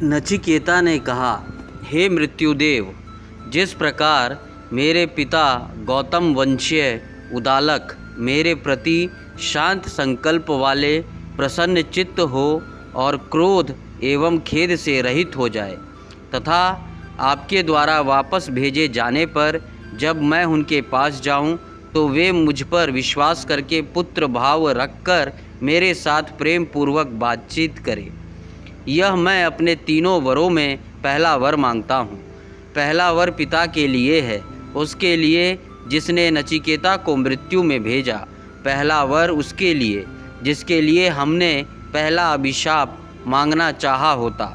नचिकेता ने कहा, हे मृत्युदेव, जिस प्रकार मेरे पिता गौतम वंशीय उदालक मेरे प्रति शांत संकल्प वाले प्रसन्न चित्त हो और क्रोध एवं खेद से रहित हो जाए, तथा आपके द्वारा वापस भेजे जाने पर जब मैं उनके पास जाऊं तो वे मुझ पर विश्वास करके पुत्र भाव रखकर मेरे साथ प्रेम पूर्वक बातचीत करें। यह मैं अपने तीनों वरों में पहला वर मांगता हूँ। पहला वर पिता के लिए है, उसके लिए जिसने नचिकेता को मृत्यु में भेजा। पहला वर उसके लिए जिसके लिए हमने पहला अभिशाप मांगना चाहा होता,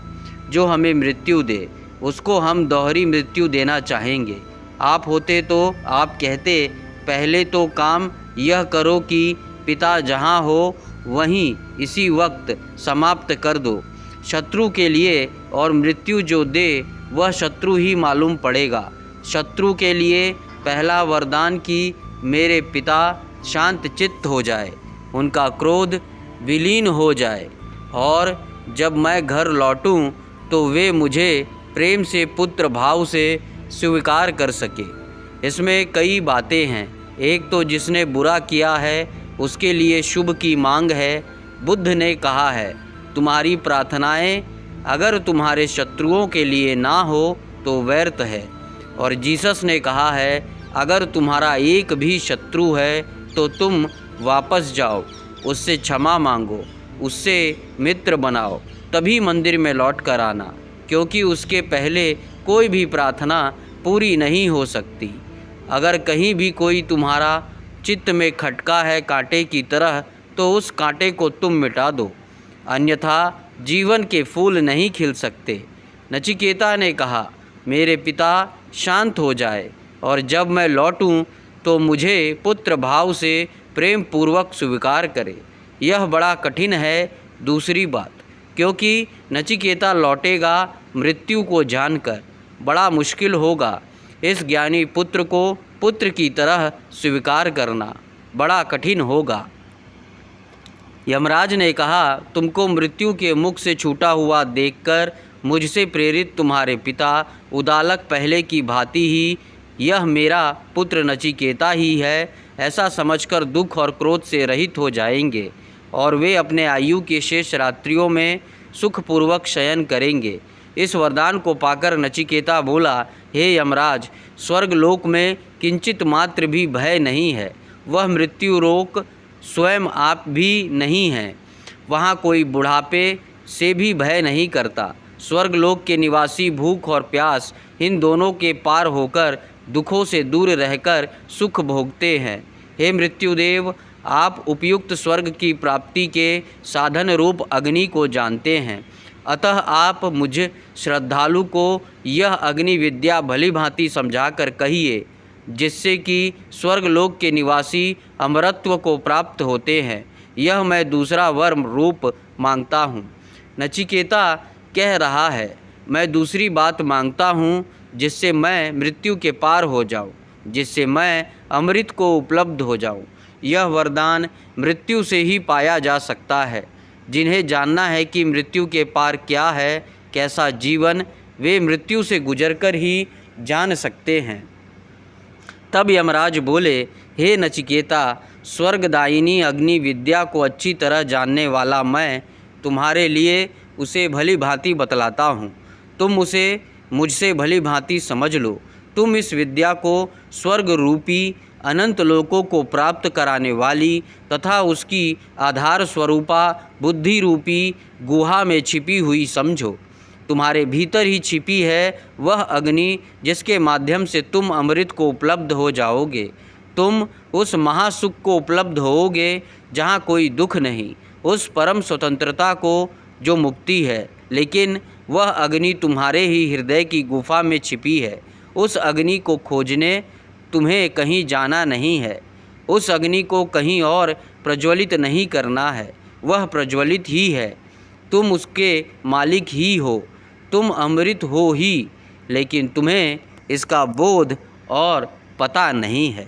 जो हमें मृत्यु दे। उसको हम दोहरी मृत्यु देना चाहेंगे। आप होते तो आप कहते, पहले तो काम यह करो कि पिता जहाँ हो वहीं इसी वक्त समाप्त कर दो। शत्रु के लिए और मृत्यु जो दे वह शत्रु ही मालूम पड़ेगा। शत्रु के लिए पहला वरदान कि मेरे पिता शांत चित्त हो जाए, उनका क्रोध विलीन हो जाए, और जब मैं घर लौटूं तो वे मुझे प्रेम से पुत्र भाव से स्वीकार कर सके। इसमें कई बातें हैं। एक तो जिसने बुरा किया है उसके लिए शुभ की मांग है। बुद्ध ने कहा है, तुम्हारी प्रार्थनाएं अगर तुम्हारे शत्रुओं के लिए ना हो तो व्यर्थ है। और जीसस ने कहा है, अगर तुम्हारा एक भी शत्रु है तो तुम वापस जाओ, उससे क्षमा मांगो, उससे मित्र बनाओ, तभी मंदिर में लौट कर आना, क्योंकि उसके पहले कोई भी प्रार्थना पूरी नहीं हो सकती। अगर कहीं भी कोई तुम्हारा चित्त में खटका है कांटे की तरह, तो उस कांटे को तुम मिटा दो, अन्यथा जीवन के फूल नहीं खिल सकते। नचिकेता ने कहा, मेरे पिता शांत हो जाए और जब मैं लौटूं तो मुझे पुत्र भाव से प्रेम पूर्वक स्वीकार करे। यह बड़ा कठिन है। दूसरी बात, क्योंकि नचिकेता लौटेगा मृत्यु को जानकर, बड़ा मुश्किल होगा इस ज्ञानी पुत्र को पुत्र की तरह स्वीकार करना, बड़ा कठिन होगा। यमराज ने कहा, तुमको मृत्यु के मुख से छूटा हुआ देखकर मुझसे प्रेरित तुम्हारे पिता उदालक पहले की भांति ही यह मेरा पुत्र नचिकेता ही है, ऐसा समझकर दुख और क्रोध से रहित हो जाएंगे और वे अपने आयु के शेष रात्रियों में सुखपूर्वक शयन करेंगे। इस वरदान को पाकर नचिकेता बोला, हे यमराज, स्वर्गलोक में किंचित मात्र भी भय नहीं है। वह मृत्यु रोग स्वयं आप भी नहीं हैं। वहाँ कोई बुढ़ापे से भी भय नहीं करता। स्वर्गलोक के निवासी भूख और प्यास इन दोनों के पार होकर दुखों से दूर रहकर सुख भोगते हैं। हे मृत्युदेव, आप उपयुक्त स्वर्ग की प्राप्ति के साधन रूप अग्नि को जानते हैं, अतः आप मुझ श्रद्धालु को यह अग्नि विद्या भली भांति समझाकर कहिए, जिससे कि स्वर्गलोक के निवासी अमरत्व को प्राप्त होते हैं। यह मैं दूसरा वर रूप मांगता हूँ। नचिकेता कह रहा है, मैं दूसरी बात मांगता हूँ, जिससे मैं मृत्यु के पार हो जाऊँ, जिससे मैं अमृत को उपलब्ध हो जाऊँ। यह वरदान मृत्यु से ही पाया जा सकता है। जिन्हें जानना है कि मृत्यु के पार क्या है, कैसा जीवन, वे मृत्यु से गुजरकर ही जान सकते हैं। तब यमराज बोले, हे नचिकेता, स्वर्गदायिनी अग्नि विद्या को अच्छी तरह जानने वाला मैं तुम्हारे लिए उसे भली भांति बतलाता हूँ। तुम उसे मुझसे भली भांति समझ लो। तुम इस विद्या को स्वर्ग रूपी अनंत लोकों को प्राप्त कराने वाली तथा उसकी आधार स्वरूपा बुद्धि रूपी गुहा में छिपी हुई समझो। तुम्हारे भीतर ही छिपी है वह अग्नि, जिसके माध्यम से तुम अमृत को उपलब्ध हो जाओगे। तुम उस महासुख को उपलब्ध होोगे जहाँ कोई दुख नहीं, उस परम स्वतंत्रता को जो मुक्ति है। लेकिन वह अग्नि तुम्हारे ही हृदय की गुफा में छिपी है। उस अग्नि को खोजने तुम्हें कहीं जाना नहीं है। उस अग्नि को कहीं और प्रज्वलित नहीं करना है, वह प्रज्वलित ही है। तुम उसके मालिक ही हो, तुम अमृत हो ही, लेकिन तुम्हें इसका बोध और पता नहीं है।